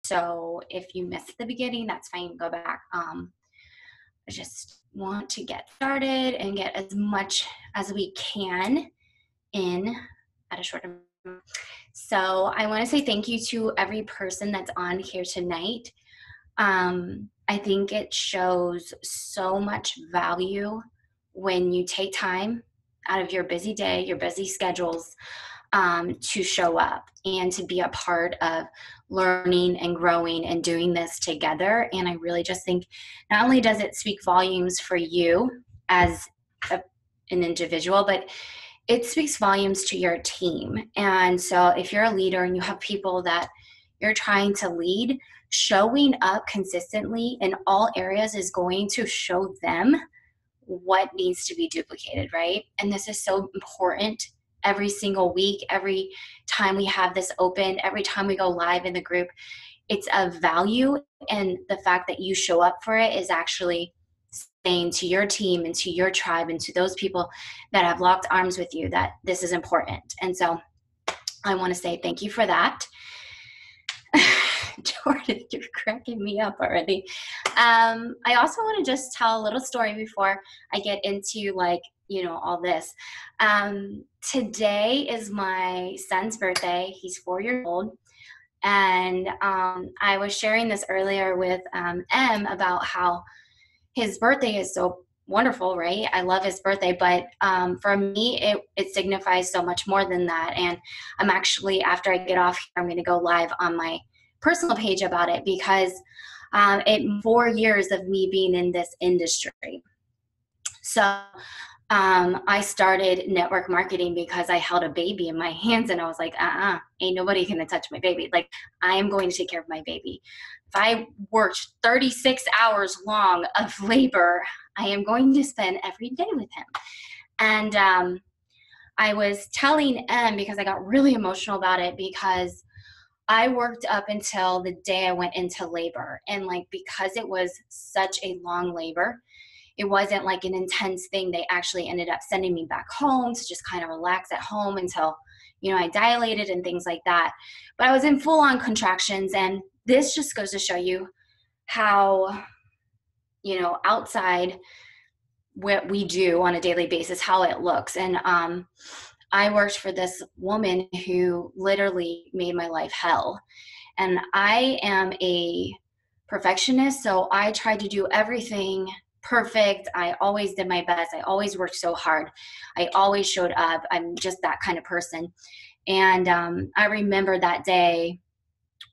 So if you missed the beginning, that's fine. Go back. I just want to get started and get as much as we can in at a short amount. So I want to say thank you to every person that's on here tonight. I think it shows so much value when you take time out of your busy day, your busy schedules, to show up and to be a part of learning and growing and doing this together. And I really just think not only does it speak volumes for you as an individual, but it speaks volumes to your team. And so if you're a leader and you have people that you're trying to lead, showing up consistently in all areas is going to show them what needs to be duplicated, right? And this is so important every single week, every time we have this open, every time we go live in the group. It's of value, and the fact that you show up for it is actually saying to your team and to your tribe and to those people that have locked arms with you that this is important. And so I want to say thank you for that. Jordan, you're cracking me up already. I also want to just tell a little story before I get into all this. Today is my son's birthday. He's 4 years old. And I was sharing this earlier with M about how his birthday is so wonderful, right? I love his birthday, but for me, it signifies so much more than that. And I'm actually, after I get off here, I'm going to go live on my personal page about it, because 4 years of me being in this industry. So I started network marketing because I held a baby in my hands, and I was like, ain't nobody gonna touch my baby. Like, I am going to take care of my baby. If I worked 36 hours long of labor, I am going to spend every day with him. And I was telling M, because I got really emotional about it, because I worked up until the day I went into labor. And because it was such a long labor, it wasn't like an intense thing. They actually ended up sending me back home to just kind of relax at home until, I dilated and things like that. But I was in full on contractions. And this just goes to show you how, outside what we do on a daily basis, how it looks. And I worked for this woman who literally made my life hell. And I am a perfectionist, so I tried to do everything perfect. I always did my best. I always worked so hard. I always showed up. I'm just that kind of person. And I remember that day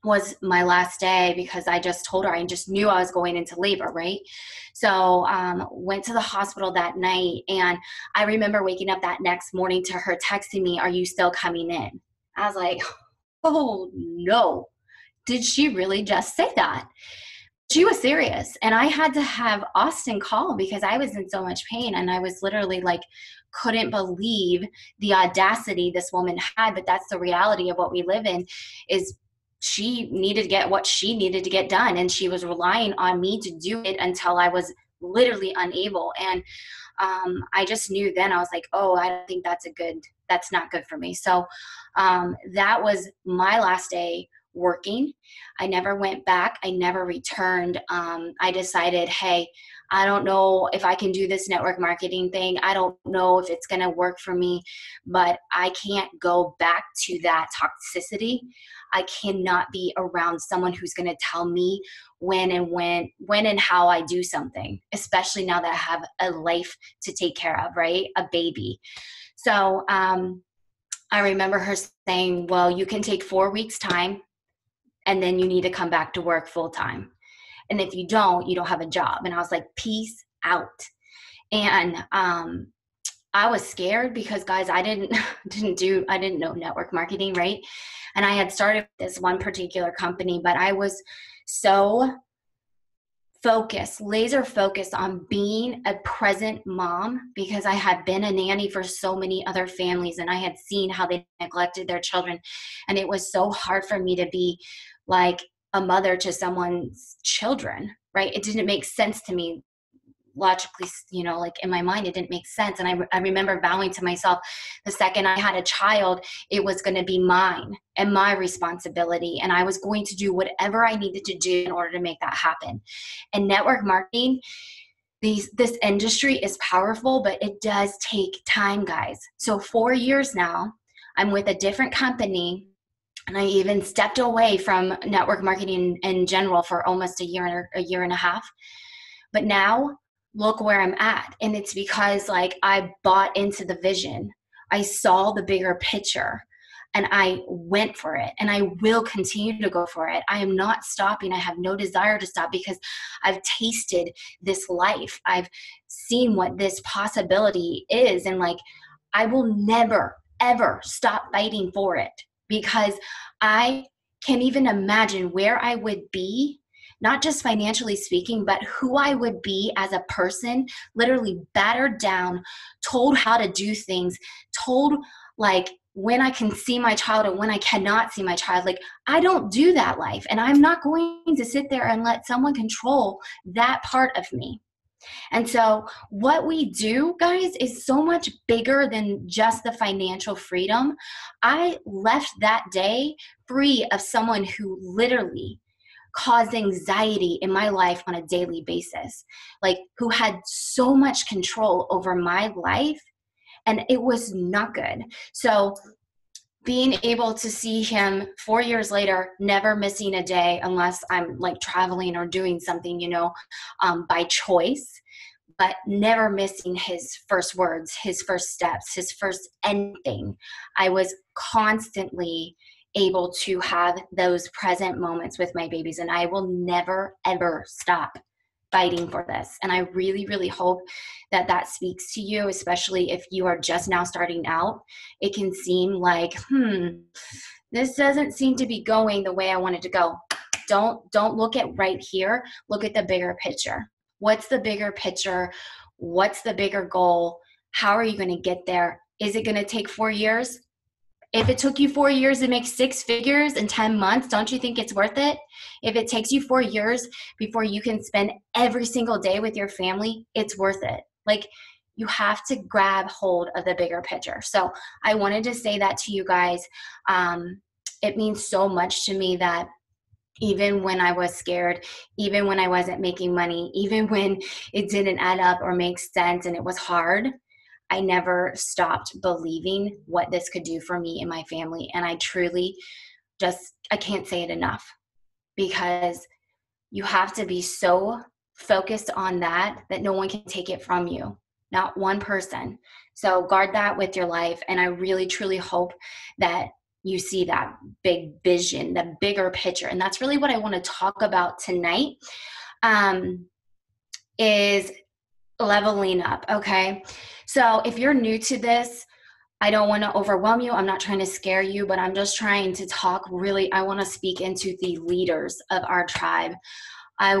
was my last day, because I just told her, I just knew I was going into labor, right? So went to the hospital that night, and I remember waking up that next morning to her texting me, "Are you still coming in?" I was like, oh no, did she really just say that? She was serious. And I had to have Austin call, because I was in so much pain, and I was literally couldn't believe the audacity this woman had. But that's the reality of what we live in, is she needed to get what she needed to get done, and she was relying on me to do it until I was literally unable. And I just knew then, I was like, oh, I don't think that's not good for me. So that was my last day working. I never went back. I never returned. I decided, hey, I don't know if I can do this network marketing thing. I don't know if it's going to work for me, but I can't go back to that toxicity. I cannot be around someone who's going to tell me when and how I do something, especially now that I have a life to take care of, right? A baby. So I remember her saying, well, you can take 4 weeks time, and then you need to come back to work full time. And if you don't have a job. And I was like, peace out. And I was scared, because guys, I didn't know network marketing, right? And I had started this one particular company, but I was so laser focused on being a present mom, because I had been a nanny for so many other families, and I had seen how they neglected their children. And it was so hard for me to be like a mother to someone's children, right? It didn't make sense to me logically, like in my mind, it didn't make sense. And I remember vowing to myself, the second I had a child, it was going to be mine and my responsibility. And I was going to do whatever I needed to do in order to make that happen. And network marketing, this industry is powerful, but it does take time, guys. So 4 years now, I'm with a different company, and I even stepped away from network marketing in general for almost a year and a half. But now look where I'm at. And it's because like I bought into the vision. I saw the bigger picture and I went for it, and I will continue to go for it. I am not stopping. I have no desire to stop because I've tasted this life. I've seen what this possibility is. And like, I will never, ever stop fighting for it, because I can't even imagine where I would be, not just financially speaking, but who I would be as a person, literally battered down, told how to do things, told like when I can see my child and when I cannot see my child. Like, I don't do that life, and I'm not going to sit there and let someone control that part of me. And so what we do, guys, is so much bigger than just the financial freedom. I left that day free of someone who literally caused anxiety in my life on a daily basis, like who had so much control over my life, and it was not good. So being able to see him 4 years later, never missing a day unless I'm like traveling or doing something, by choice, but never missing his first words, his first steps, his first anything. I was constantly able to have those present moments with my babies, and I will never, ever stop fighting for this. And I really, really hope that that speaks to you, especially if you are just now starting out. It can seem like, this doesn't seem to be going the way I want it to go. Don't look at right here. Look at the bigger picture. What's the bigger picture? What's the bigger goal? How are you going to get there? Is it going to take 4 years? If it took you 4 years to make 6 figures in 10 months, don't you think it's worth it? If it takes you 4 years before you can spend every single day with your family, it's worth it. Like, you have to grab hold of the bigger picture. So I wanted to say that to you guys. It means so much to me that even when I was scared, even when I wasn't making money, even when it didn't add up or make sense and it was hard, I never stopped believing what this could do for me and my family. And I truly I can't say it enough, because you have to be so focused on that no one can take it from you, not one person. So guard that with your life. And I really, truly hope that you see that big vision, the bigger picture. And that's really what I want to talk about tonight, is leveling up. Okay. So if you're new to this, I don't want to overwhelm you. I'm not trying to scare you, but I'm just trying to talk really. I want to speak into the leaders of our tribe. I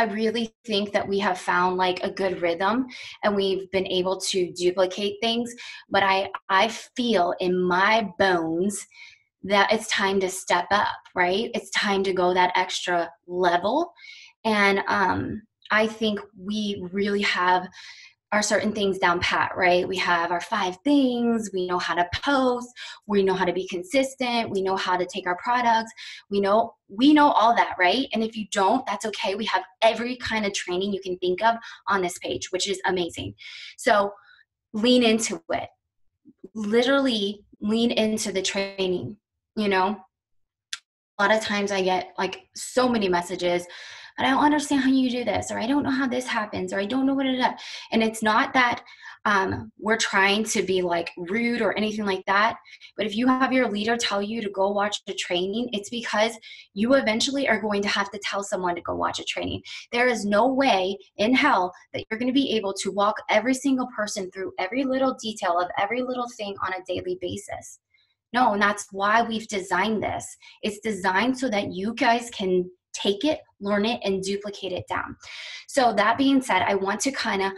really think that we have found like a good rhythm, and we've been able to duplicate things, but I feel in my bones that it's time to step up, right? It's time to go that extra level. And I think we really have our certain things down pat, right? We have our 5 things. We know how to post. We know how to be consistent. We know how to take our products. We know all that, right? And if you don't, that's okay. We have every kind of training you can think of on this page, which is amazing. So lean into it. Literally lean into the training, A lot of times I get like so many messages, I don't understand how you do this, or I don't know how this happens, or I don't know what it is. And it's not that we're trying to be like rude or anything like that. But if you have your leader tell you to go watch a training, it's because you eventually are going to have to tell someone to go watch a training. There is no way in hell that you're going to be able to walk every single person through every little detail of every little thing on a daily basis. No, and that's why we've designed this. It's designed so that you guys can take it, learn it, and duplicate it down. So that being said, I want to kind of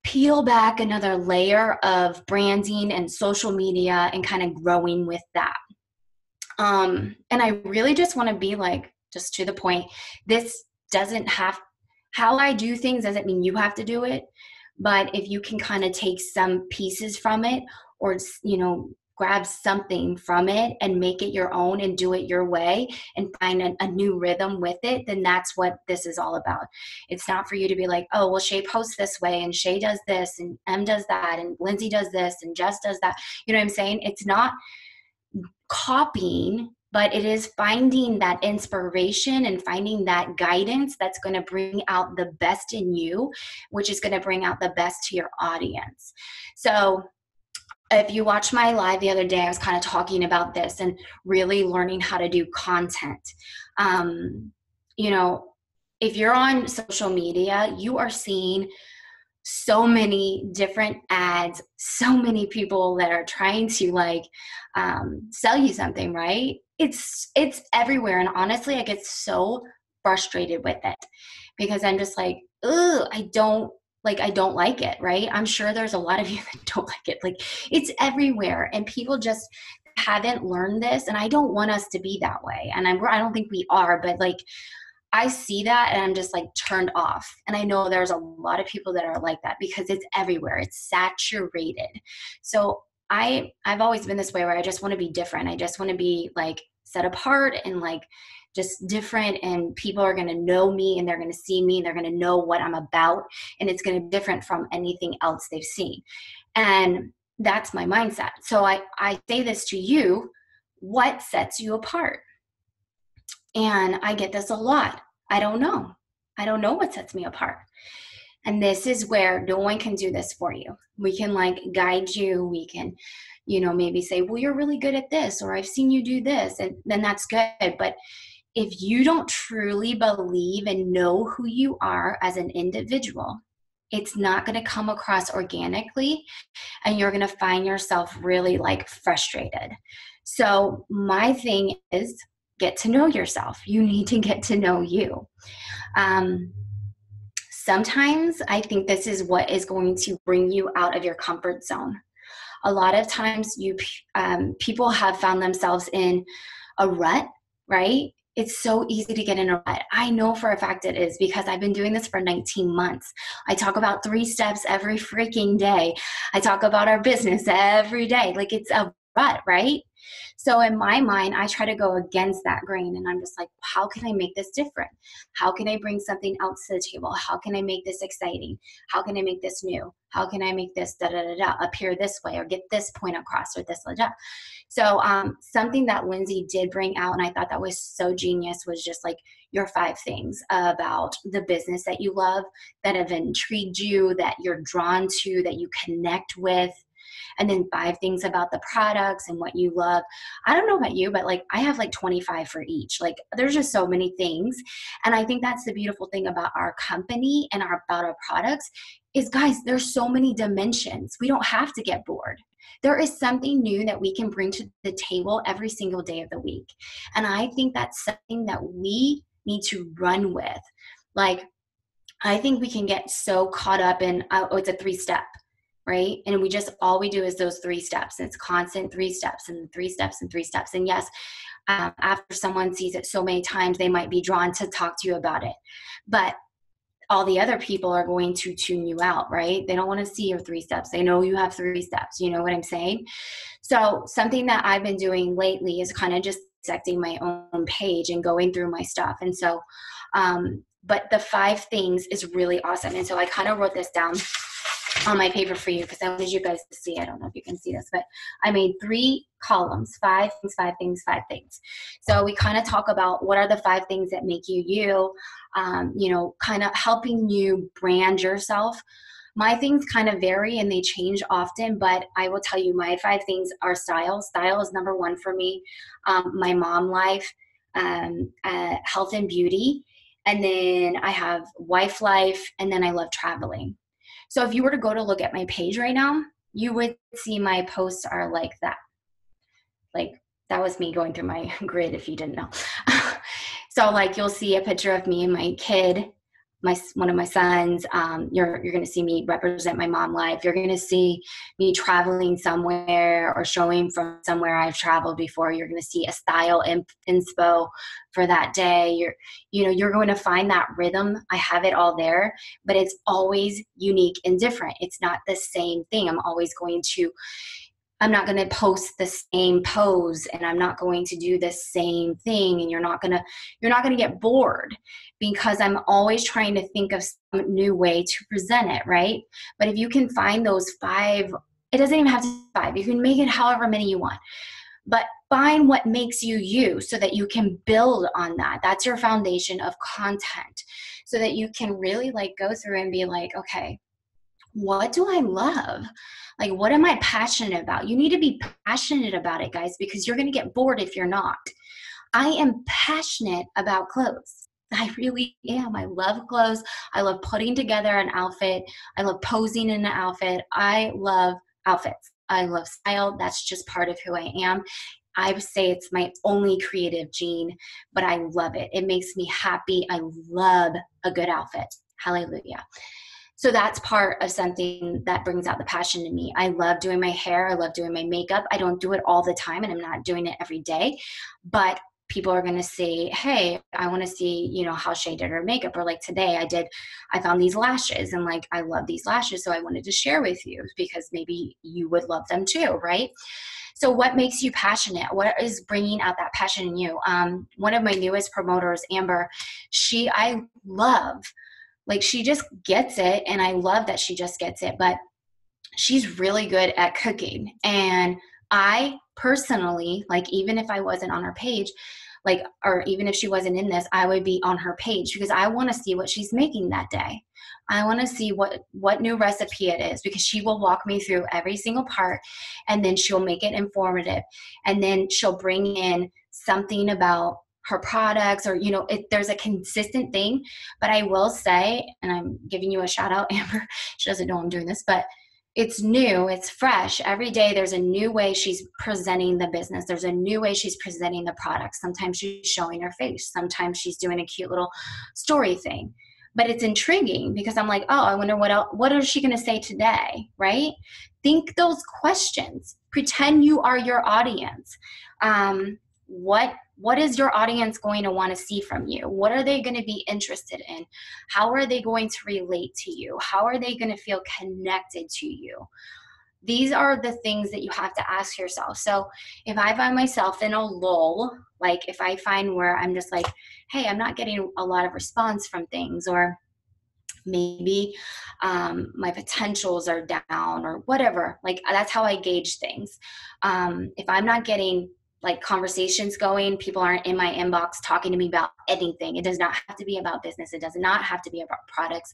peel back another layer of branding and social media and kind of growing with that. And I really just want to be like, just to the point, this doesn't have how I do things doesn't mean you have to do it, but if you can kind of take some pieces from it, or, grab something from it and make it your own and do it your way and find a new rhythm with it, then that's what this is all about. It's not for you to be like, oh, well, Shay posts this way and Shay does this and Em does that and Lindsay does this and Jess does that. You know what I'm saying? It's not copying, but it is finding that inspiration and finding that guidance that's going to bring out the best in you, which is going to bring out the best to your audience. So if you watched my live the other day, I was kind of talking about this and really learning how to do content. You know, if you're on social media, you are seeing so many different ads, so many people that are trying to sell you something, right? It's everywhere. And honestly, I get so frustrated with it because I'm just like, ugh, I don't like it, right? I'm sure there's a lot of you that don't like it. Like, it's everywhere and people just haven't learned this. And I don't want us to be that way. And I don't think we are, but like, I see that and I'm just like turned off. And I know there's a lot of people that are like that because it's everywhere. It's saturated. So I've always been this way where I just want to be different. I just want to be like set apart and like just different, and people are going to know me and they're going to see me and they're going to know what I'm about, and it's going to be different from anything else they've seen. And that's my mindset. So I say this to you, what sets you apart? And I get this a lot. I don't know. I don't know what sets me apart. And this is where no one can do this for you. We can like guide you. We can, maybe say, well, you're really good at this, or I've seen you do this. And then that's good. But if you don't truly believe and know who you are as an individual, it's not going to come across organically, and you're going to find yourself really like frustrated. So my thing is, get to know yourself. You need to get to know you. Sometimes I think this is what is going to bring you out of your comfort zone. A lot of times people have found themselves in a rut, right? It's so easy to get in a rut. I know for a fact it is because I've been doing this for 19 months. I talk about 3 steps every freaking day. I talk about our business every day. Like, it's a rut, right? So in my mind, I try to go against that grain, and I'm just like, how can I make this different? How can I bring something else to the table? How can I make this exciting? How can I make this new? How can I make this appear this way, or get this point across, or this da. So something that Lindsay did bring out, and I thought that was so genius, was just like your 5 things about the business that you love, that have intrigued you, that you're drawn to, that you connect with. And then 5 things about the products and what you love. I don't know about you, but like, I have like 25 for each. Like, there's just so many things. And I think that's the beautiful thing about our company and about our products is, guys, there's so many dimensions. We don't have to get bored. There is something new that we can bring to the table every single day of the week. And I think that's something that we need to run with. Like, I think we can get so caught up in, oh, it's a 3-step. Right? And all we do is those 3 steps. It's constant 3 steps and 3 steps and 3 steps. And yes, after someone sees it so many times, they might be drawn to talk to you about it. But all the other people are going to tune you out, right? They don't want to see your 3 steps. They know you have 3 steps. You know what I'm saying? So something that I've been doing lately is kind of just dissecting my own page and going through my stuff. And so, but the 5 things is really awesome. And so I kind of wrote this down on my paper for you because I wanted you guys to see. I don't know if you can see this, but I made 3 columns, 5 things, 5 things, 5 things. So we kind of talk about what are the 5 things that make you you, kind of helping you brand yourself. My things kind of vary and they change often, but I will tell you my 5 things are style. Style is number 1 for me. My mom life, health and beauty. And then I have wife life, and then I love traveling. So if you were to go to look at my page right now, you would see my posts are like that. Like, that was me going through my grid if you didn't know. So like, you'll see a picture of me and my kid, one of my sons. You're going to see me represent my mom life. You're going to see me traveling somewhere or showing from somewhere I've traveled before. You're going to see a style inspo for that day. You're going to find that rhythm. I have it all there, but it's always unique and different. It's not the same thing. I'm not going to post the same pose, and I'm not going to do the same thing. And you're not going to get bored, because I'm always trying to think of some new way to present it. Right. But if you can find those 5, it doesn't even have to be 5. You can make it however many you want, but find what makes you you, so that you can build on that. That's your foundation of content, so that you can really like go through and be like, okay, what do I love? Like, what am I passionate about? You need to be passionate about it, guys, because you're going to get bored if you're not. I am passionate about clothes. I really am. I love clothes. I love putting together an outfit. I love posing in an outfit. I love outfits. I love style. That's just part of who I am. I would say it's my only creative gene, but I love it. It makes me happy. I love a good outfit. Hallelujah. So that's part of something that brings out the passion in me. I love doing my hair. I love doing my makeup. I don't do it all the time, and I'm not doing it every day, but people are going to say, hey, I want to see, how Shay did her makeup. Or like today I found these lashes, and like, I love these lashes. So I wanted to share with you because maybe you would love them too. Right. So what makes you passionate? What is bringing out that passion in you? One of my newest promoters, Amber, I love, like, she just gets it, and I love that she just gets it, but she's really good at cooking. And I personally, like, even if I wasn't on her page, like, or even if she wasn't in this, I would be on her page because I want to see what she's making that day. I want to see what new recipe it is, because she will walk me through every single part, and then she'll make it informative. And then she'll bring in something about her products, or, there's a consistent thing. But I will say, and I'm giving you a shout out, Amber, she doesn't know I'm doing this, but it's new, it's fresh. Every day there's a new way she's presenting the business. There's a new way she's presenting the product. Sometimes she's showing her face. Sometimes she's doing a cute little story thing. But it's intriguing because I'm like, oh, I wonder what is she going to say today, right? Think those questions. Pretend you are your audience. What is your audience going to want to see from you? What are they going to be interested in? How are they going to relate to you? How are they going to feel connected to you? These are the things that you have to ask yourself. So if I find myself in a lull, like if I find where I'm just like, hey, I'm not getting a lot of response from things, or maybe my potentials are down or whatever, like that's how I gauge things. If I'm not getting like conversations going, people aren't in my inbox talking to me about anything. It does not have to be about business. It does not have to be about products.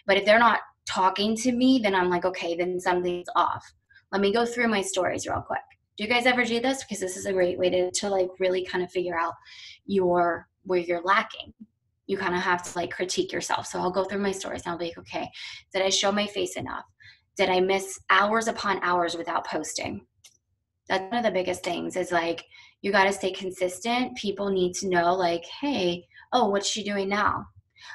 But if they're not talking to me, then I'm like, okay, then something's off. Let me go through my stories real quick. Do you guys ever do this? Because this is a great way to like really kind of figure out where you're lacking. You kind of have to like critique yourself. So I'll go through my stories and I'll be like, okay, did I show my face enough? Did I miss hours upon hours without posting? That's one of the biggest things, is like, you got to stay consistent. People need to know, like, hey, oh, what's she doing now?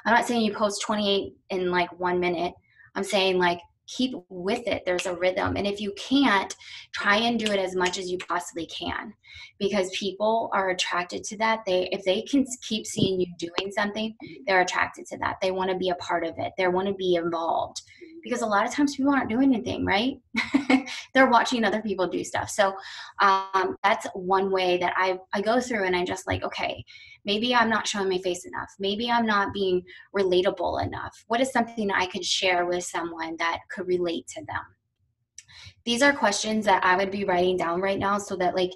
I'm not saying you post 28 in like 1 minute. I'm saying like, keep with it. There's a rhythm. And if you can't, try and do it as much as you possibly can, because people are attracted to that. If they can keep seeing you doing something, they're attracted to that. They want to be a part of it. They want to be involved, because a lot of times people aren't doing anything, right? They're watching other people do stuff. So that's one way that I go through, and I'm just like, okay, maybe I'm not showing my face enough. Maybe I'm not being relatable enough. What is something I could share with someone that could relate to them? These are questions that I would be writing down right now, so that like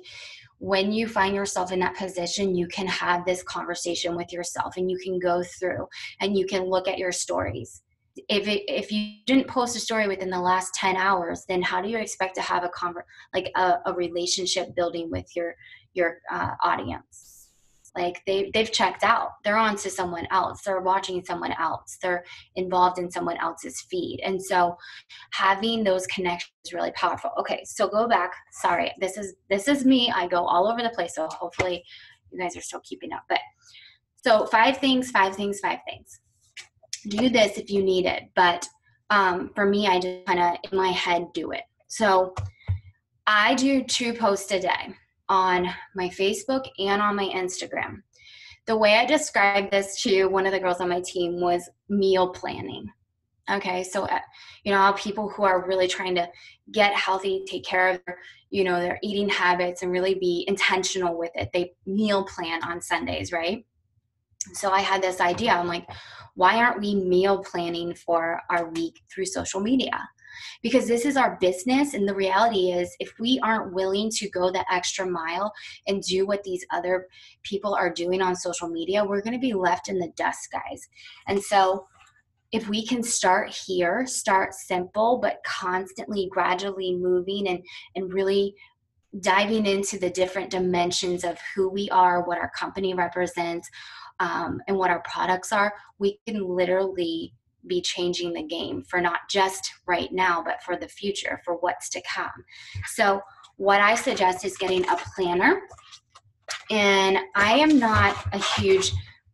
when you find yourself in that position, you can have this conversation with yourself, and you can go through and you can look at your stories. If you didn't post a story within the last 10 hours, then how do you expect to have a relationship building with your audience? Like they've checked out. They're on to someone else. They're watching someone else. They're involved in someone else's feed. And so having those connections is really powerful. Okay, so go back. Sorry, this is me. I go all over the place. So hopefully you guys are still keeping up. But so 5 things. do this if you need it. But for me, I just kind of in my head do it. So I do 2 posts a day on my Facebook and on my Instagram. The way I described this to one of the girls on my team was meal planning. Okay, so people who are really trying to get healthy, take care of their, their eating habits and really be intentional with it. They meal plan on Sundays, right? So I had this idea. I'm like, why aren't we meal planning for our week through social media? Because this is our business. And the reality is, if we aren't willing to go the extra mile and do what these other people are doing on social media, we're going to be left in the dust, guys. And so if we can start here, start simple, but constantly, gradually moving and really diving into the different dimensions of who we are, what our company represents, and what our products are, we can literally be changing the game for not just right now, but for the future, for what's to come. So what I suggest is getting a planner. And I am not a huge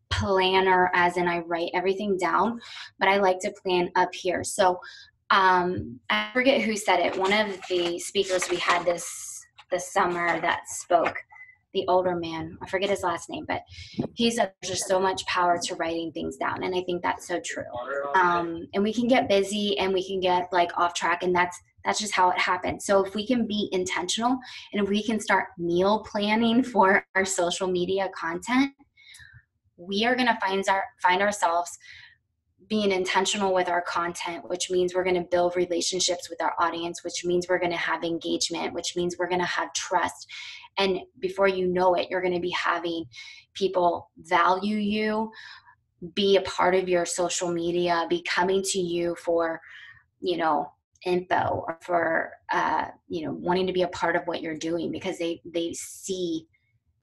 planner as in I write everything down, but I like to plan up here. So I forget who said it. One of the speakers we had this summer that spoke, the older man, I forget his last name, but he said there's just so much power to writing things down. And I think that's so true. And we can get busy and we can get like off track, and that's just how it happens. So if we can be intentional and if we can start meal planning for our social media content, we are going to find ourselves being intentional with our content, which means we're going to build relationships with our audience, which means we're going to have engagement, which means we're going to have trust. And before you know it, you're going to be having people value you, be a part of your social media, be coming to you for, info or for, wanting to be a part of what you're doing because they see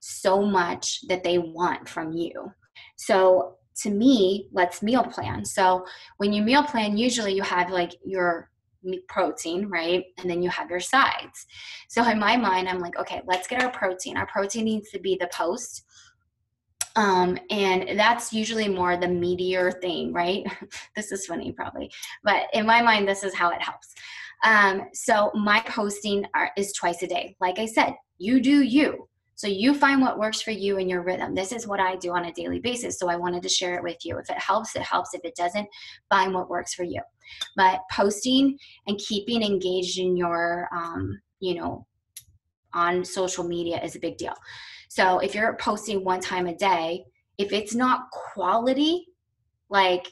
so much that they want from you. So to me, let's meal plan. So when you meal plan, usually you have like your protein, right? And then you have your sides. So in my mind, I'm like, okay, let's get our protein. Our protein needs to be the post. And that's usually more the meatier thing, right? This is funny probably, but in my mind, this is how it helps. So my posting is twice a day. Like I said, you do you. So you find what works for you and your rhythm. This is what I do on a daily basis. So I wanted to share it with you. If it helps, it helps. If it doesn't, find what works for you. But posting and keeping engaged in your, on social media is a big deal. So if you're posting one time a day, if it's not quality, like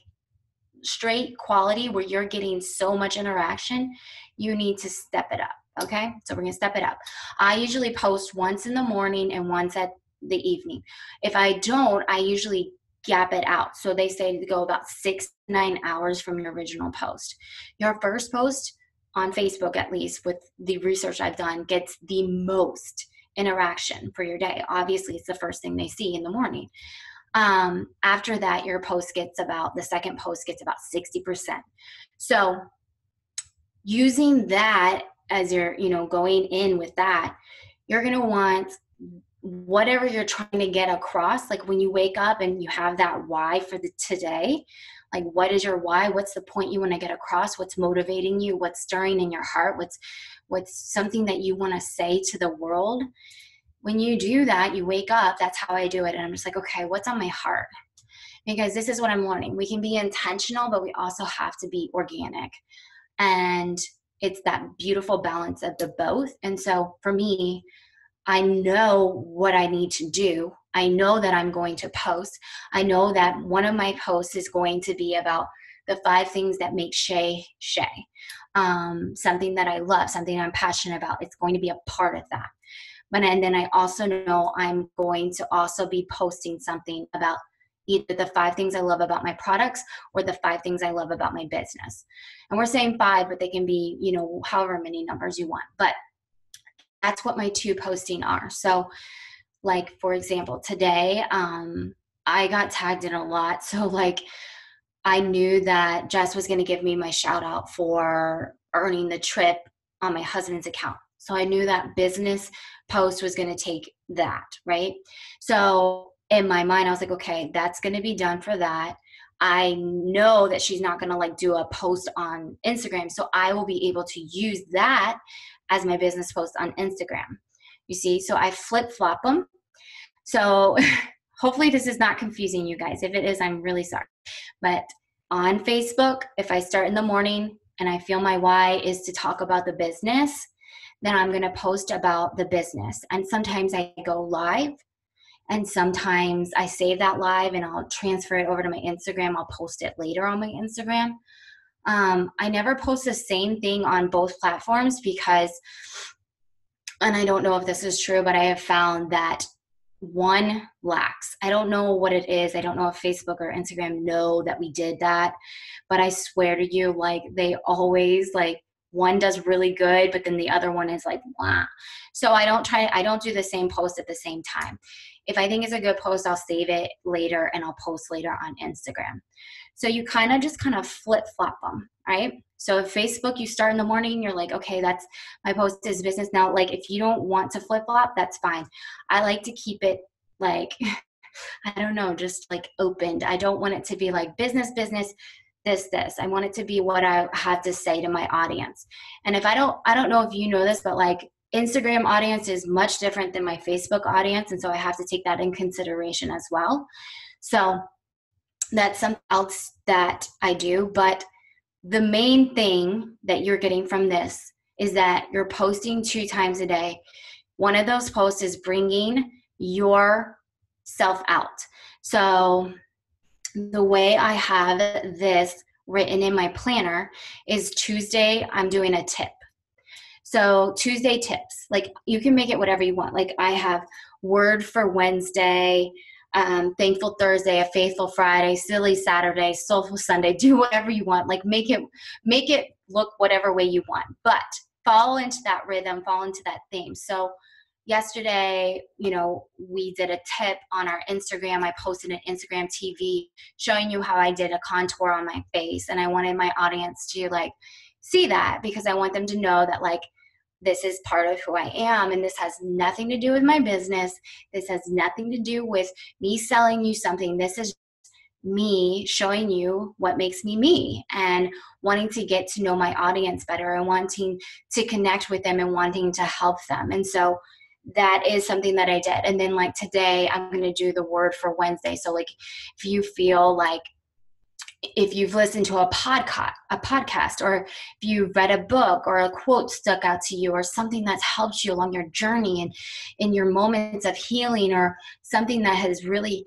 straight quality where you're getting so much interaction, you need to step it up. Okay, so we're gonna step it up. I usually post once in the morning and once at the evening. If I don't, I usually gap it out. So they say to go about 6 to 9 hours from your original post. Your first post on Facebook, at least with the research I've done, gets the most interaction for your day. Obviously, it's the first thing they see in the morning. After that, the second post gets about 60%. So using that as you're, going in with that, you're going to want whatever you're trying to get across. Like when you wake up and you have that why for today, like what is your why? What's the point you want to get across? What's motivating you? What's stirring in your heart? What's something that you want to say to the world? When you do that, you wake up, that's how I do it. And I'm just like, okay, what's on my heart? Because this is what I'm learning. We can be intentional, but we also have to be organic. And it's that beautiful balance of the both. And so for me, I know what I need to do. I know that I'm going to post. I know that one of my posts is going to be about the 5 things that make Shay Shay. Something that I love, something I'm passionate about. It's going to be a part of that. And then I also know I'm going to also be posting something about either the 5 things I love about my products or the 5 things I love about my business. And we're saying 5, but they can be, however many numbers you want. But that's what my 2 posting are. So like, for example, today, I got tagged in a lot. So like, I knew that Jess was going to give me my shout out for earning the trip on my husband's account. So I knew that business post was going to take that, right? So in my mind, I was like, okay, that's going to be done for that. I know that she's not going to like do a post on Instagram. So I will be able to use that as my business post on Instagram. You see, so I flip flop them. So hopefully this is not confusing you guys. If it is, I'm really sorry. But on Facebook, if I start in the morning and I feel my why is to talk about the business, then I'm going to post about the business. And sometimes I go live, and sometimes I save that live and I'll transfer it over to my Instagram. I'll post it later on my Instagram. I never post the same thing on both platforms because, and I don't know if this is true, but I have found that one lacks. I don't know what it is. I don't know if Facebook or Instagram know that we did that, but I swear to you, like they always like one does really good, but then the other one is like, wow. So I don't do the same post at the same time. If I think it's a good post, I'll save it later and I'll post later on Instagram. So you kind of flip flop them, right? So if Facebook, you start in the morning, you're like, okay, that's my post is business. Now, like if you don't want to flip flop, that's fine. I like to keep it like, I don't know, just like opened. I don't want it to be like business, this. I want it to be what I have to say to my audience. And if I don't know if you know this, but like Instagram audience is much different than my Facebook audience. And so I have to take that in consideration as well. So that's something else that I do. But the main thing that you're getting from this is that you're posting 2 times a day. One of those posts is bringing yourself out. So the way I have this written in my planner is Tuesday, I'm doing a tip. So Tuesday tips, like you can make it whatever you want. Like I have word for Wednesday, thankful Thursday, a faithful Friday, silly Saturday, soulful Sunday. Do whatever you want. Like make it look whatever way you want, but fall into that rhythm, fall into that theme. So yesterday, we did a tip on our Instagram. I posted an Instagram TV showing you how I did a contour on my face, and I wanted my audience to like see that because I want them to know that like this is part of who I am, and this has nothing to do with my business. This has nothing to do with me selling you something. This is me showing you what makes me me, and wanting to get to know my audience better and wanting to connect with them and wanting to help them. And so that is something that I did. And then like today I'm going to do the word for Wednesday. So like if you feel like if you've listened to a podcast, or if you've read a book or a quote stuck out to you or something that's helped you along your journey and in your moments of healing, or something that has really,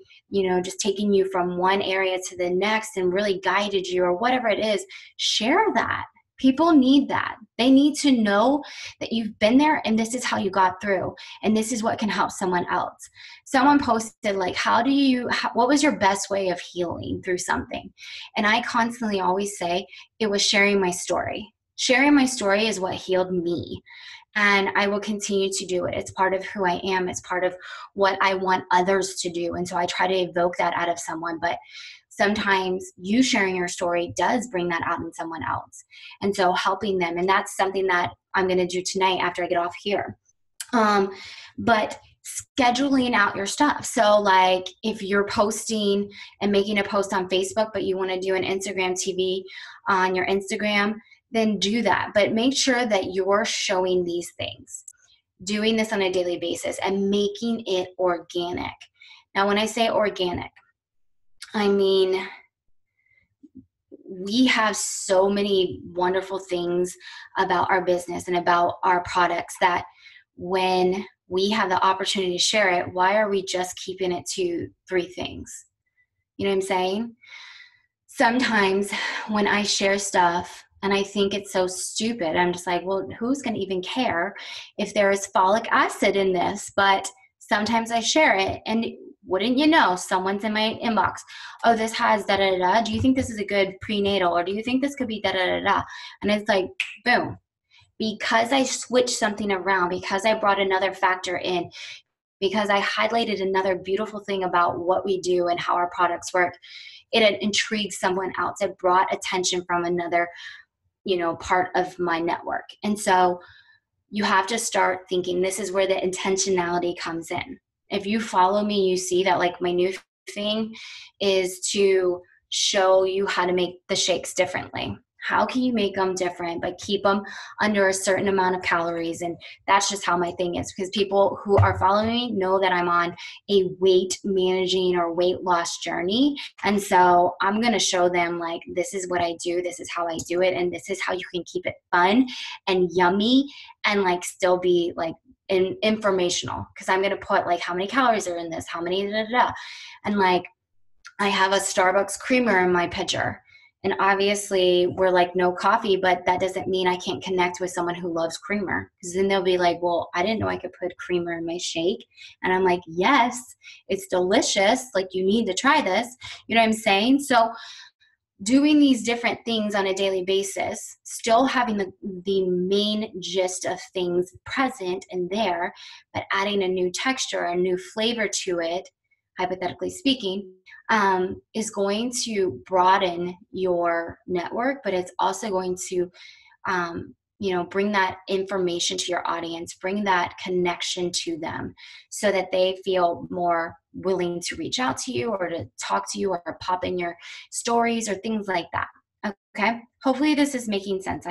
just taken you from one area to the next and really guided you, or whatever it is, share that. People need that. They need to know that you've been there and this is how you got through and this is what can help someone else. Someone posted like, what was your best way of healing through something? And I constantly always say it was sharing my story. Sharing my story is what healed me. And I will continue to do it. It's part of who I am. It's part of what I want others to do. And so I try to evoke that out of someone. But sometimes you sharing your story does bring that out in someone else. And so helping them. And that's something that I'm going to do tonight after I get off here. But scheduling out your stuff. So like if you're posting and making a post on Facebook, but you want to do an Instagram TV on your Instagram, then do that. But make sure that you're showing these things, doing this on a daily basis and making it organic. Now, when I say organic, I mean, we have so many wonderful things about our business and about our products that when we have the opportunity to share it, why are we just keeping it to 3 things? You know what I'm saying? Sometimes when I share stuff and I think it's so stupid, I'm just like, well, who's going to even care if there is folic acid in this? But sometimes I share it, and wouldn't you know, someone's in my inbox, oh, this has da-da-da-da. Do you think this is a good prenatal? Or do you think this could be da-da-da-da? And it's like, boom. Because I switched something around, because I brought another factor in, because I highlighted another beautiful thing about what we do and how our products work, it intrigued someone else. It brought attention from another, part of my network. And so you have to start thinking, this is where the intentionality comes in. If you follow me, you see that like my new thing is to show you how to make the shakes differently. How can you make them different, but keep them under a certain amount of calories? And that's just how my thing is, because people who are following me know that I'm on a weight managing or weight loss journey. And so I'm going to show them, like, this is what I do, this is how I do it, and this is how you can keep it fun and yummy and like still be like informational, because I'm going to put like how many calories are in this, how many and like I have a Starbucks creamer in my pitcher. And obviously we're like no coffee, but that doesn't mean I can't connect with someone who loves creamer, because then they'll be like, well, I didn't know I could put creamer in my shake. And I'm like, yes, it's delicious. Like, you need to try this. You know what I'm saying? So doing these different things on a daily basis, still having the main gist of things present and there, but adding a new texture, a new flavor to it, hypothetically speaking, is going to broaden your network, but it's also going to, bring that information to your audience, bring that connection to them so that they feel more willing to reach out to you or to talk to you or pop in your stories or things like that. Okay. Hopefully this is making sense.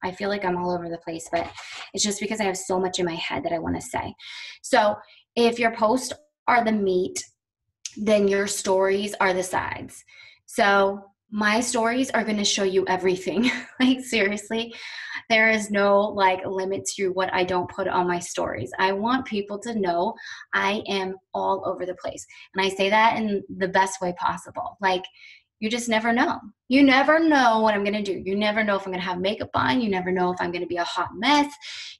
I feel like I'm all over the place, but it's just because I have so much in my head that I want to say. So if your posts are the meat, then your stories are the sides. So my stories are going to show you everything. Like, seriously, there is no like limit to what I don't put on my stories. I want people to know I am all over the place. And I say that in the best way possible. Like, you just never know. You never know what I'm going to do. You never know if I'm going to have makeup on. You never know if I'm going to be a hot mess.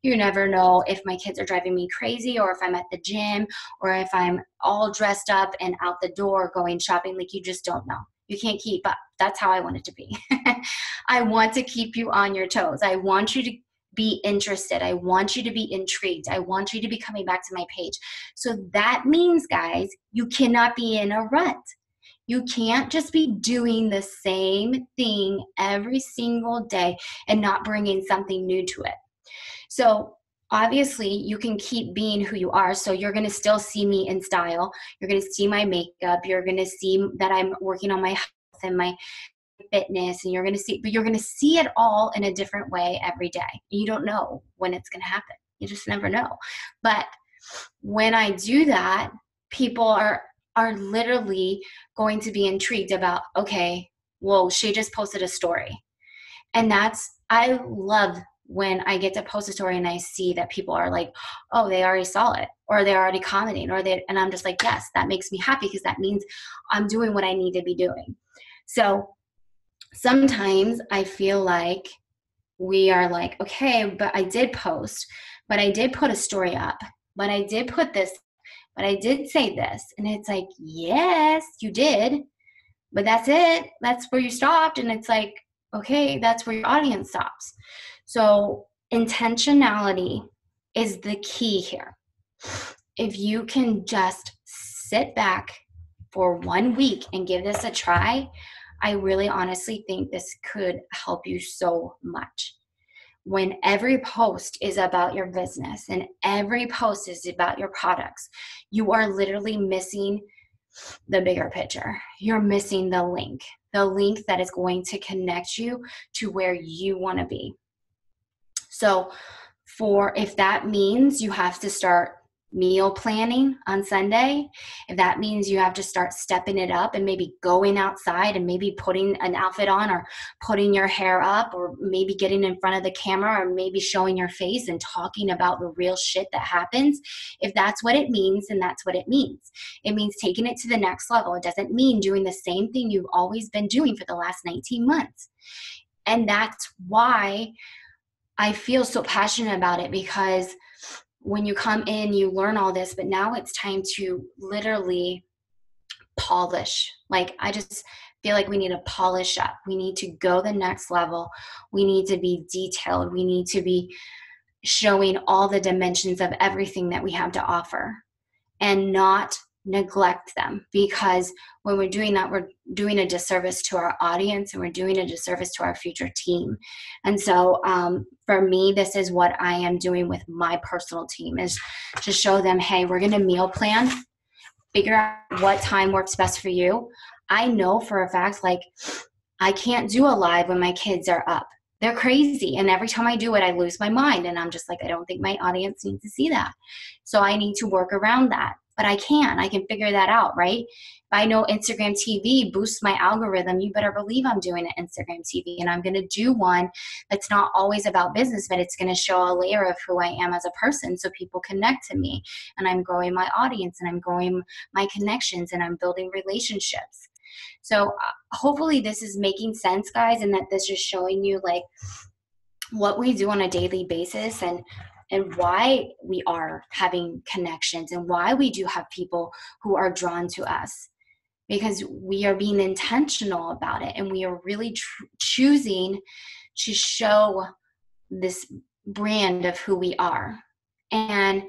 You never know if my kids are driving me crazy, or if I'm at the gym, or if I'm all dressed up and out the door going shopping. Like, you just don't know. You can't keep up. That's how I want it to be. I want to keep you on your toes. I want you to be interested. I want you to be intrigued. I want you to be coming back to my page. So that means, guys, you cannot be in a rut. You can't just be doing the same thing every single day and not bringing something new to it. So obviously you can keep being who you are. So you're going to still see me in style. You're going to see my makeup. You're going to see that I'm working on my health and my fitness, and you're going to see it all in a different way every day. You don't know when it's going to happen. You just never know. But when I do that, people are literally going to be intrigued about, okay, well, she just posted a story. And I love when I get to post a story and I see that people are like, oh, they already saw it, or they're already commenting, and I'm just like, yes, that makes me happy, because that means I'm doing what I need to be doing. So sometimes I feel like we are like, okay, but I did post, but I did put a story up, but I did put this, but I did say this. And it's like, yes, you did, but that's it. That's where you stopped. And it's like, okay, that's where your audience stops. So intentionality is the key here. If you can just sit back for 1 week and give this a try, I really honestly think this could help you so much. When every post is about your business and every post is about your products, you are literally missing the bigger picture. You're missing the link that is going to connect you to where you want to be. So if that means you have to start meal planning on Sunday, if that means you have to start stepping it up and maybe going outside and maybe putting an outfit on, or putting your hair up, or maybe getting in front of the camera, or maybe showing your face and talking about the real shit that happens, if that's what it means, then that's what it means. It means taking it to the next level. It doesn't mean doing the same thing you've always been doing for the last 19 months. And that's why I feel so passionate about it, because when you come in, you learn all this, but now it's time to literally polish. Like, I just feel like we need to polish up. We need to go the next level. We need to be detailed. We need to be showing all the dimensions of everything that we have to offer, and not neglect them, because when we're doing that, we're doing a disservice to our audience, and we're doing a disservice to our future team. And so for me, this is what I am doing with my personal team, is to show them, hey, we're going to meal plan, figure out what time works best for you. I know for a fact, like, I can't do a live when my kids are up. They're crazy. And every time I do it, I lose my mind. And I'm just like, I don't think my audience needs to see that. So I need to work around that. But I can figure that out, right? If I know Instagram TV boosts my algorithm, you better believe I'm doing an Instagram TV. And I'm going to do one that's not always about business, but it's going to show a layer of who I am as a person so people connect to me. And I'm growing my audience and I'm growing my connections and I'm building relationships. So hopefully this is making sense, guys, and that this is showing you like what we do on a daily basis and why we are having connections and why we do have people who are drawn to us, because we are being intentional about it and we are really choosing to show this brand of who we are. And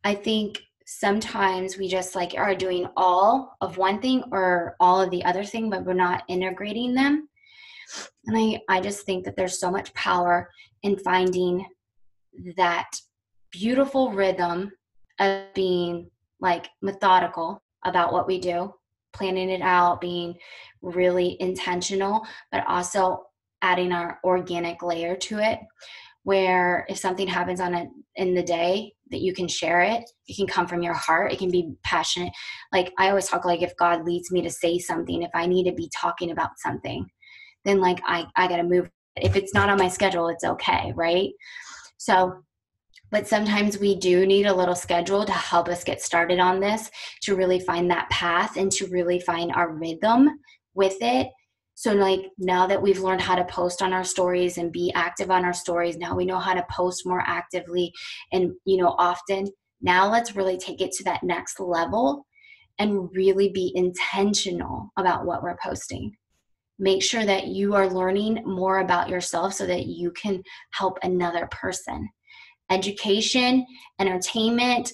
I think sometimes we just like are doing all of one thing or all of the other thing, but we're not integrating them. And I just think that there's so much power in finding that beautiful rhythm of being like methodical about what we do, planning it out, being really intentional, but also adding our organic layer to it, where if something happens in the day that you can share it, it can come from your heart, it can be passionate. Like I always talk, like if God leads me to say something, if I need to be talking about something, then like I gotta move. If it's not on my schedule, it's okay, right? So, but sometimes we do need a little schedule to help us get started on this, to really find that path and to really find our rhythm with it. So like now that we've learned how to post on our stories and be active on our stories, now we know how to post more actively and, often. Now let's really take it to that next level and really be intentional about what we're posting. Make sure that you are learning more about yourself so that you can help another person. Education, entertainment,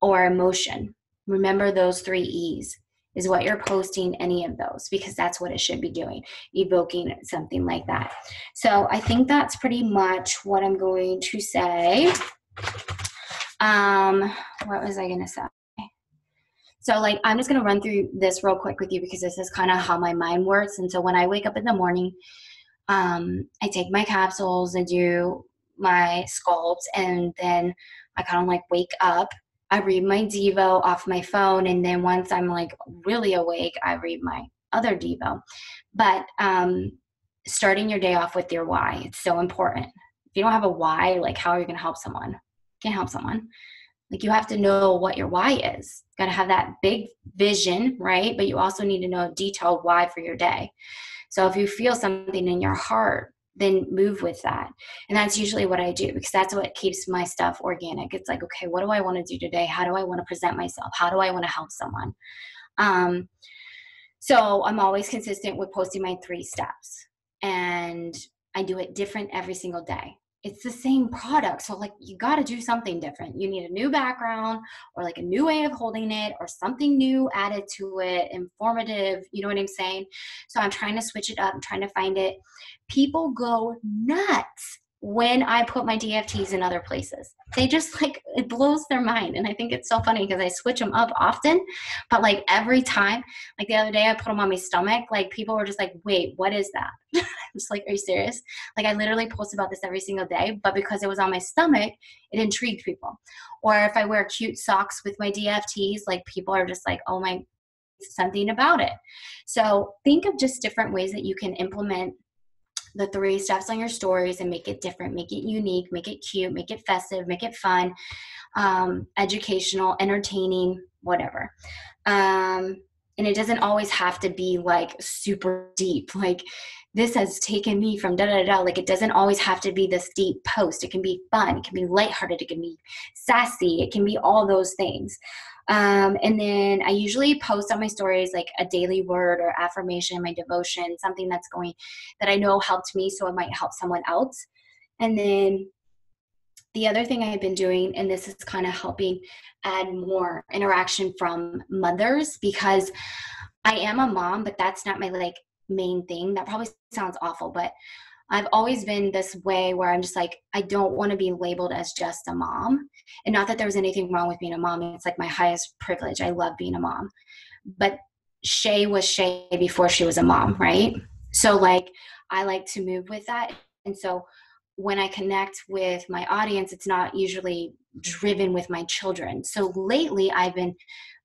or emotion. Remember those 3 E's is what you're posting, any of those, because that's what it should be doing, evoking something like that. So I think that's pretty much what I'm going to say. What was I going to say? So like, I'm just going to run through this real quick with you because this is kind of how my mind works. And so when I wake up in the morning, I take my capsules and do my sculpt, and then I kind of like wake up. I read my Devo off my phone, and then once I'm like really awake, I read my other Devo. But starting your day off with your why, it's so important. If you don't have a why, like how are you going to help someone? You can't help someone. Like you have to know what your why is. You got to have that big vision, right? But you also need to know a detailed why for your day. So if you feel something in your heart, then move with that. And that's usually what I do, because that's what keeps my stuff organic. It's like, okay, what do I want to do today? How do I want to present myself? How do I want to help someone? So I'm always consistent with posting my 3 steps, and I do it different every single day. It's the same product. So like you got to do something different. You need a new background or like a new way of holding it or something new added to it, informative, you know what I'm saying? So I'm trying to switch it up. I'm trying to find it. People go nuts when I put my DFTs in other places. They just like, it blows their mind. And I think it's so funny because I switch them up often, but like every time, like the other day I put them on my stomach, like people were just like, wait, what is that? I'm just like, are you serious? Like I literally post about this every single day, but because it was on my stomach, it intrigued people. Or if I wear cute socks with my DFTs, like people are just like, oh my, something about it. So think of just different ways that you can implement the 3 steps on your stories and make it different, make it unique, make it cute, make it festive, make it fun, educational, entertaining, whatever. And it doesn't always have to be like super deep. Like this has taken me from da da da. Like it doesn't always have to be this deep post. It can be fun. It can be lighthearted. It can be sassy. It can be all those things. And then I usually post on my stories like a daily word or affirmation, my devotion, something that I know helped me, so it might help someone else. And then the other thing I've been doing, and this is kind of helping add more interaction from mothers, because I am a mom, but that's not my like main thing. That probably sounds awful, but I've always been this way where I'm just like, I don't want to be labeled as just a mom. And not that there was anything wrong with being a mom. It's like my highest privilege. I love being a mom. But Shay was Shay before she was a mom, right? So like I like to move with that. And so when I connect with my audience, it's not usually driven with my children. So lately I've been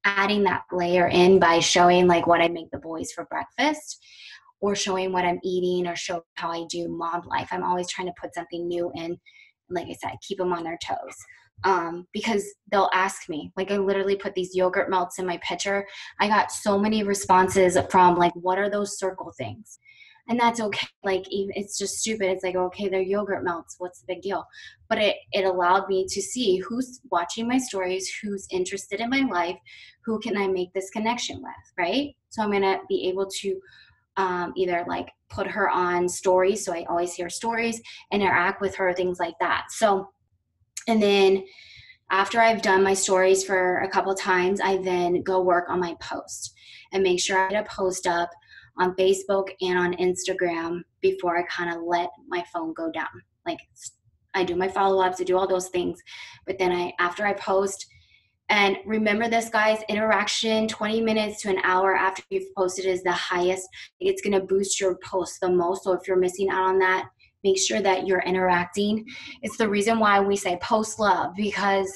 adding that layer in by showing like what I make the boys for breakfast, or showing what I'm eating, or show how I do mom life. I'm always trying to put something new in. Like I said, keep them on their toes. Because they'll ask me, like I literally put these yogurt melts in my pitcher. I got so many responses from like, what are those circle things? And that's okay. Like, even, it's just stupid. It's like, okay, they're yogurt melts. What's the big deal? But it allowed me to see who's watching my stories, who's interested in my life, who can I make this connection with, right? So I'm going to be able to either like put her on stories. So I always hear stories, interact with her, things like that. So, and then after I've done my stories for a couple times, I then go work on my post and make sure I get a post up on Facebook and on Instagram before I kind of let my phone go down. Like I do my follow-ups, I do all those things, but then after I post, and remember this, guys, interaction 20 minutes to an hour after you've posted is the highest. It's going to boost your post the most. So if you're missing out on that, make sure that you're interacting. It's the reason why we say post love, because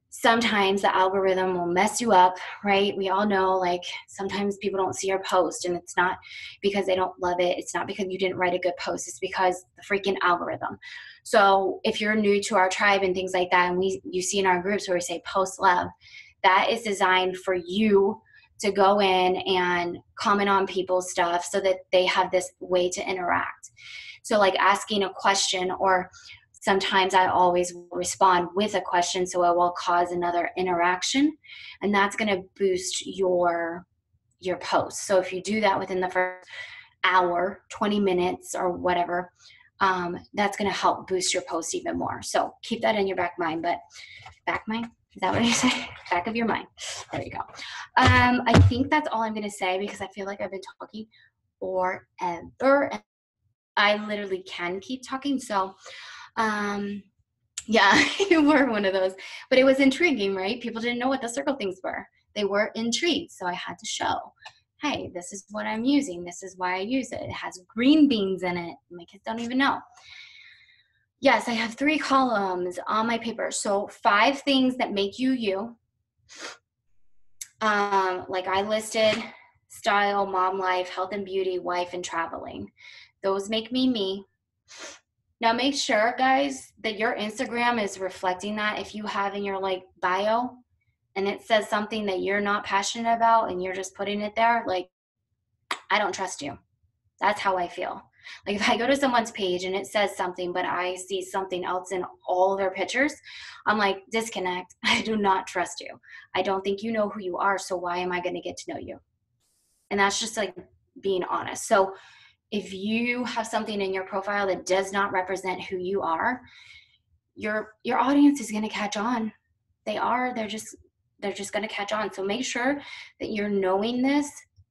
sometimes the algorithm will mess you up, right? We all know, like, sometimes people don't see your post, and it's not because they don't love it. It's not because you didn't write a good post. It's because the freaking algorithm. So if you're new to our tribe and things like that, and you see in our groups where we say post love, that is designed for you to go in and comment on people's stuff so that they have this way to interact. So like asking a question, or sometimes I always respond with a question, so it will cause another interaction, and that's going to boost your post. So if you do that within the first hour, 20 minutes or whatever, that's going to help boost your post even more. So keep that in your back mind. But back mind, is that what you say? Back of your mind. There you go. I think that's all I'm going to say, because I feel like I've been talking forever. I literally can keep talking. So yeah, you were one of those, but it was intriguing, right? People didn't know what the circle things were. They were intrigued. So I had to show, hey, this is what I'm using. This is why I use it. It has green beans in it. My kids don't even know. Yes, I have 3 columns on my paper. So 5 things that make you you. Like I listed: style, mom life, health and beauty, wife, and traveling. Those make me me. Now make sure, guys, that your Instagram is reflecting that. If you have in your like bio and it says something that you're not passionate about and you're just putting it there, like, I don't trust you. That's how I feel. Like if I go to someone's page and it says something, but I see something else in all their pictures, I'm like, disconnect. I do not trust you. I don't think you know who you are. So why am I going to get to know you? And that's just like being honest. So if you have something in your profile that does not represent who you are, your audience is going to catch on. They're just going to catch on. So make sure that you're knowing this.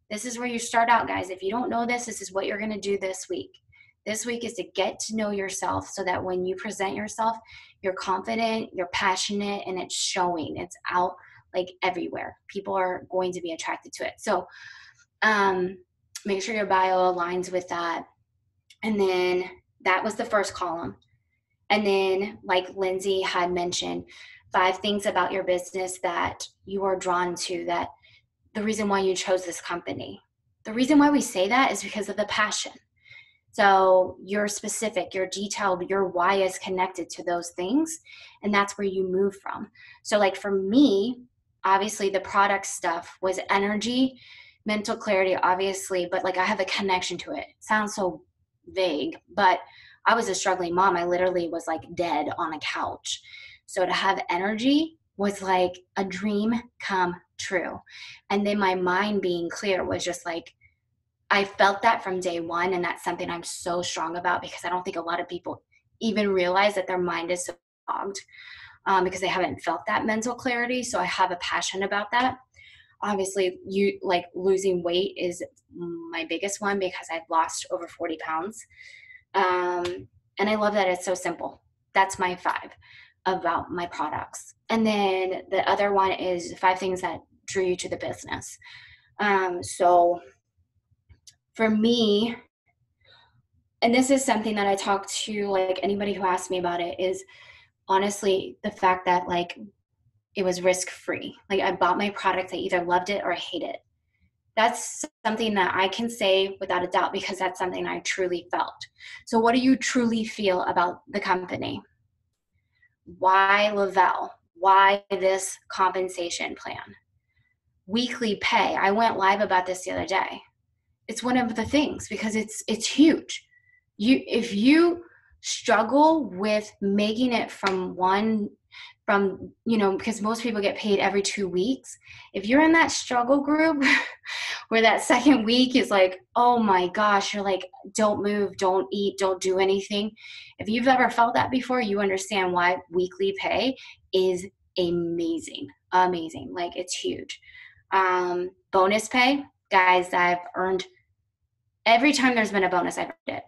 This is where you start out, guys. If you don't know this, this is what you're going to do this week. This week is to get to know yourself, so that when you present yourself, you're confident, you're passionate, and it's showing. It's out like everywhere. People are going to be attracted to it. So make sure your bio aligns with that. And then that was the first column. And then, like Lindsay had mentioned, 5 things about your business that you are drawn to, that the reason why you chose this company. The reason why we say that is because of the passion. So you're specific, you're detailed, your why is connected to those things, and that's where you move from. So like for me, obviously the product stuff was energy, mental clarity, obviously, but like I have a connection to it. It sounds so vague, but I was a struggling mom. I literally was like dead on a couch. So to have energy was like a dream come true. And then my mind being clear was just like, I felt that from day one. And that's something I'm so strong about, because I don't think a lot of people even realize that their mind is so fogged, because they haven't felt that mental clarity. So I have a passion about that. Obviously, you like losing weight is my biggest one, because I've lost over 40 pounds. And I love that it's so simple. That's my 5 about my products. And then the other one is 5 things that drew you to the business. So for me, and this is something that I talk to like anybody who asks me about it, is honestly the fact that like it was risk free. Like I bought my product, I either loved it or I hate it. That's something that I can say without a doubt because that's something I truly felt. So what do you truly feel about the company? Why Le-Vel? Why this compensation plan? Weekly pay. I went live about this the other day. It's one of the things because it's huge. If you struggle with making it from because most people get paid every 2 weeks. If you're in that struggle group where that second week is like, oh my gosh, you're like, don't move, don't eat, don't do anything. If you've ever felt that before, you understand why weekly pay is amazing. Amazing. Like it's huge. Bonus pay, guys, I've earned every time there's been a bonus, I've earned it.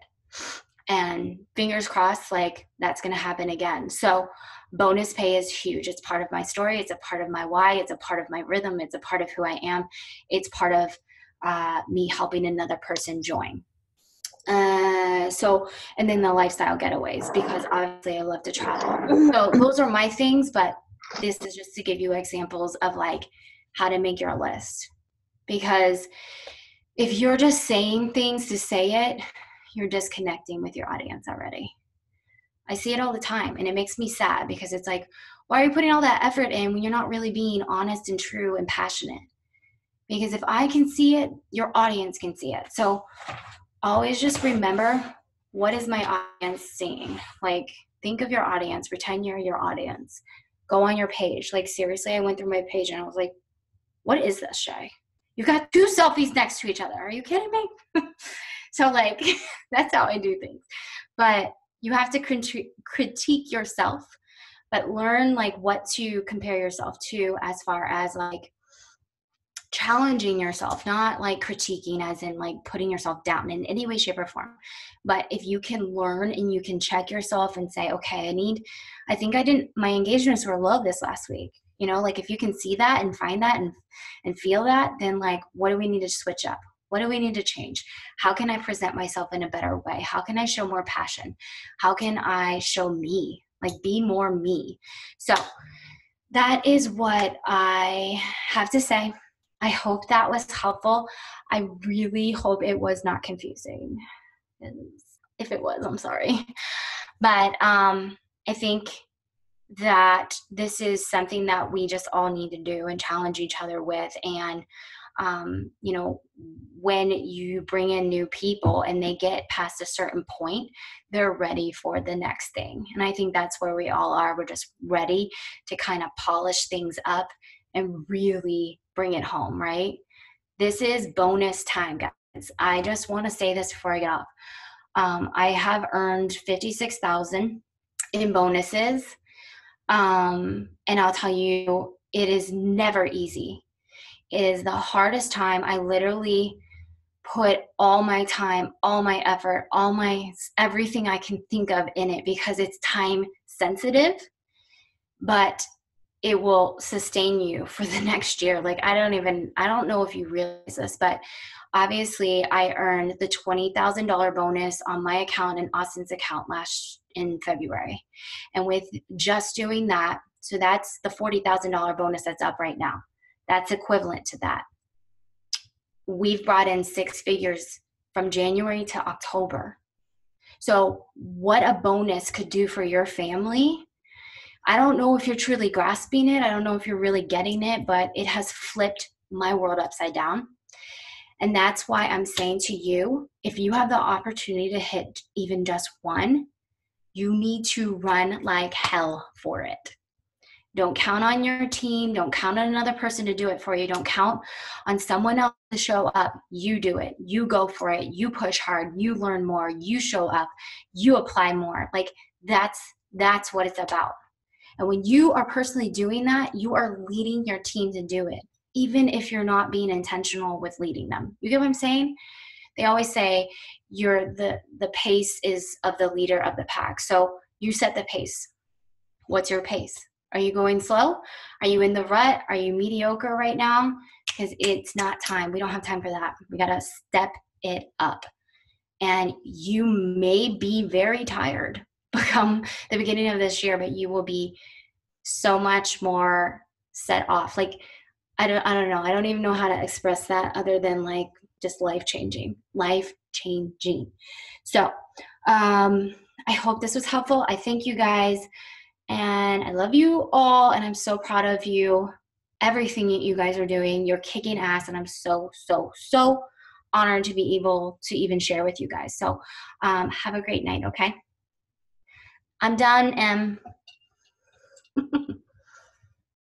And fingers crossed, like that's going to happen again. So bonus pay is huge. It's part of my story. It's a part of my why. It's a part of my rhythm. It's a part of who I am. It's part of me helping another person join. And then the lifestyle getaways, because obviously I love to travel. So those are my things, but this is just to give you examples of like how to make your list. Because if you're just saying things to say it, you're disconnecting with your audience already. I see it all the time and it makes me sad because it's like, why are you putting all that effort in when you're not really being honest and true and passionate? Because if I can see it, your audience can see it. So always just remember, what is my audience seeing? Like think of your audience, pretend you're your audience. Go on your page. Like seriously, I went through my page and I was like, what is this, Shay? You've got 2 selfies next to each other. Are you kidding me? So like, that's how I do things. But you have to critique yourself, but learn like what to compare yourself to as far as like challenging yourself, not like critiquing as in like putting yourself down in any way, shape, or form. But if you can learn and you can check yourself and say, okay, my engagements were low this last week. Like if you can see that and find that and feel that, then like, what do we need to switch up? What do we need to change? How can I present myself in a better way? How can I show more passion? How can I show me? Like be more me. So that is what I have to say. I hope that was helpful. I really hope it was not confusing. If it was, I'm sorry. But I think that this is something that we just all need to do and challenge each other with. And when you bring in new people and they get past a certain point, they're ready for the next thing. And I think that's where we all are. We're just ready to kind of polish things up and really bring it home, right? This is bonus time, guys. I just want to say this before I get off. I have earned $56,000 in bonuses. And I'll tell you, it is never easy. It is the hardest time. I literally put all my time, all my effort, everything I can think of in it because it's time sensitive, but it will sustain you for the next year. Like I don't know if you realize this, but obviously I earned the $20,000 bonus on my account and Austin's account in February. And with just doing that, so that's the $40,000 bonus that's up right now. That's equivalent to that. We've brought in 6 figures from January to October. So what a bonus could do for your family. I don't know if you're truly grasping it. I don't know if you're really getting it, but it has flipped my world upside down. And that's why I'm saying to you, if you have the opportunity to hit even just one, you need to run like hell for it. Don't count on your team. Don't count on another person to do it for you. Don't count on someone else to show up. You do it. You go for it. You push hard. You learn more. You show up. You apply more. Like that's what it's about. And when you are personally doing that, you are leading your team to do it, even if you're not being intentional with leading them. You get what I'm saying? They always say the pace is of the leader of the pack. So you set the pace. What's your pace? Are you going slow? Are you in the rut? Are you mediocre right now? Because it's not time. We don't have time for that. We got to step it up. And you may be very tired come the beginning of this year, but you will be so much more set off. Like, I don't know. I don't even know how to express that other than like just life changing. So, I hope this was helpful. I thank you guys, and I love you all, and I'm so proud of you. Everything you guys are doing, you're kicking ass, and I'm so, so, so honored to be able to even share with you guys. So, have a great night, okay? I'm done, Em.